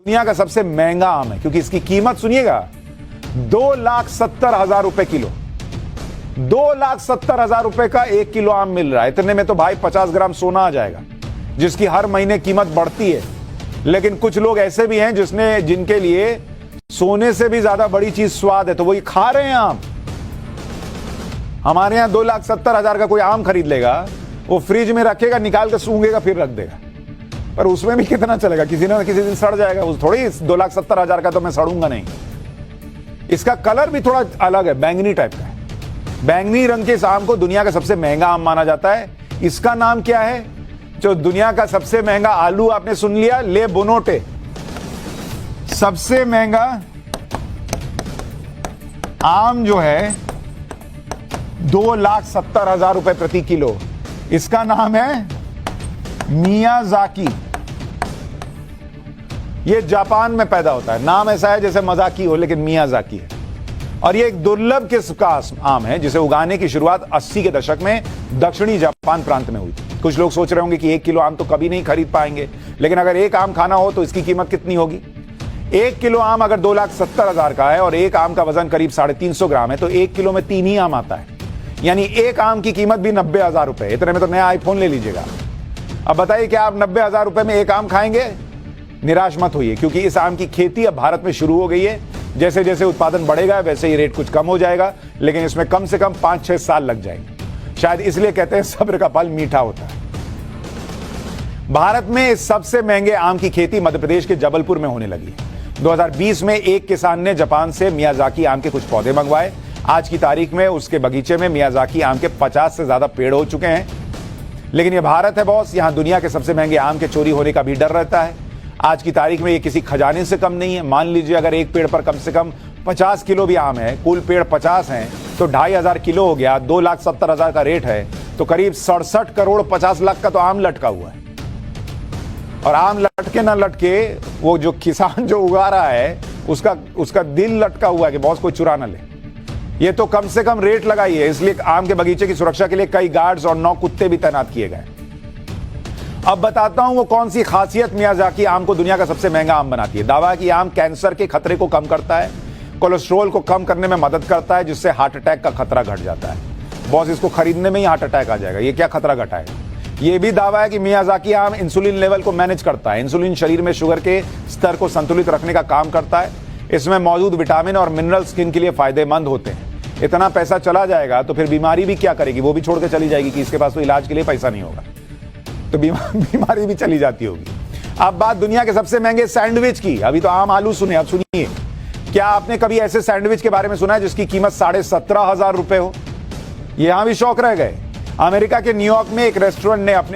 दुनिया का सबसे महंगा आम है क्योंकि इसकी कीमत सुनिएगा 2,70,000 रुपए किलो। 2,70,000 रुपए का 1 किलो आम मिल रहा है। इतने में तो भाई 50 ग्राम सोना आ जाएगा, जिसकी हर महीने कीमत बढ़ती है। लेकिन कुछ लोग ऐसे भी हैं जिनके लिए सोने से भी ज्यादा बड़ी चीज स्वाद है, तो वही खा रहे हैं आम। हमारे यहां 2,70,000 का कोई आम खरीद लेगा, वो फ्रिज में रखेगा, निकाल कर सूंघेगा, फिर रख देगा। पर उसमें भी कितना चलेगा, किसी ना किसी दिन सड़ जाएगा। उस थोड़ी 2,70,000 का तो मैं सड़ूंगा नहीं। इसका कलर भी थोड़ा अलग है, बैंगनी टाइप का है। बैंगनी रंग के इस आम को दुनिया का सबसे महंगा आम माना जाता है। इसका नाम क्या है? जो दुनिया का सबसे महंगा आलू आपने सुन लिया, ले बोनोटे। सबसे महंगा आम जो है 2,70,000 रुपए प्रति किलो, इसका नाम है मियाजाकी। ये जापान में पैदा होता है। नाम ऐसा है जैसे मजाकी हो, लेकिन मियाजाकी है। और ये एक दुर्लभ किस्म का आम है जिसे उगाने की शुरुआत 80 के दशक में दक्षिणी जापान प्रांत में हुई थी। कुछ लोग सोच रहे होंगे कि 1 किलो आम तो कभी नहीं खरीद पाएंगे, लेकिन अगर एक आम खाना हो तो इसकी कीमत कितनी होगी? 1 किलो आम अगर 2,70,000 का है और एक आम का वजन करीब 350 ग्राम है, तो 1 किलो में 3 ही आम आता है। यानी एक आम की कीमत भी 90,000 रुपए। इतने में तो नया आईफोन ले लीजिएगा। अब बताइए क्या आप 90,000 रुपए में एक आम खाएंगे? निराश मत होइए, क्योंकि इस आम की खेती अब भारत में शुरू हो गई है। जैसे जैसे उत्पादन बढ़ेगा वैसे ही रेट कुछ कम हो जाएगा, लेकिन इसमें कम से कम 5-6 साल लग जाएंगे। शायद इसलिए कहते हैं सब्र का फल मीठा होता है। भारत में इस सबसे महंगे आम की खेती मध्य प्रदेश के जबलपुर में होने लगी है। 2020 में एक किसान ने जापान से मियाजाकी आम के कुछ पौधे मंगवाए। आज की तारीख में उसके बगीचे में मियाजाकी आम के 50 से ज्यादा पेड़ हो चुके हैं। लेकिन यह भारत है बॉस, यहां दुनिया के सबसे महंगे आम के चोरी होने का भी डर रहता है। आज की तारीख में ये किसी खजाने से कम नहीं है। मान लीजिए अगर एक पेड़ पर कम से कम 50 किलो भी आम है, कुल पेड़ 50 हैं, तो 2,500 किलो हो गया। 2,70,000 का रेट है, तो करीब 67 करोड़ 50 लाख का तो आम लटका हुआ है। और आम लटके ना लटके, वो जो किसान जो उगा रहा है उसका दिल लटका हुआ है कि बॉस कोई चुरा ना ले। ये तो कम से कम रेट लगाई है, इसलिए आम के बगीचे की सुरक्षा के लिए कई गार्ड्स और 9 कुत्ते भी तैनात किए गए। अब बताता हूं वो कौन सी खासियत मियाजाकी आम को दुनिया का सबसे महंगा आम बनाती है। दावा है कि आम कैंसर के खतरे को कम करता है, कोलेस्ट्रॉल को कम करने में मदद करता है, जिससे हार्ट अटैक का खतरा घट जाता है। बॉस इसको खरीदने में ही हार्ट अटैक आ जाएगा, ये क्या खतरा घटाएगा? ये भी दावा है कि मियाजाकी आम इंसुलिन लेवल को मैनेज करता है। इंसुलिन शरीर में शुगर के स्तर को संतुलित रखने का काम करता है। इसमें मौजूद विटामिन और मिनरल स्किन के लिए फायदेमंद होते हैं। इतना पैसा चला जाएगा तो फिर बीमारी भी क्या करेगी? वो भी छोड़ के चली जाएगी कि इसके पास तो इलाज के लिए पैसा नहीं होगा, तो बीमारी भी चली जाती होगी। अब बात दुनिया के सबसे महंगे सैंडविच की। अभी तो आम आलू सुने, अब सुनिए, क्या आपने कभी ऐसे सैंडविच के बारे में सुना है जिसकी कीमत 17,500 रुपए हो? यहां भी शौक रह गए। अमेरिका के न्यूयॉर्क में एक रेस्टोरेंट ने अपने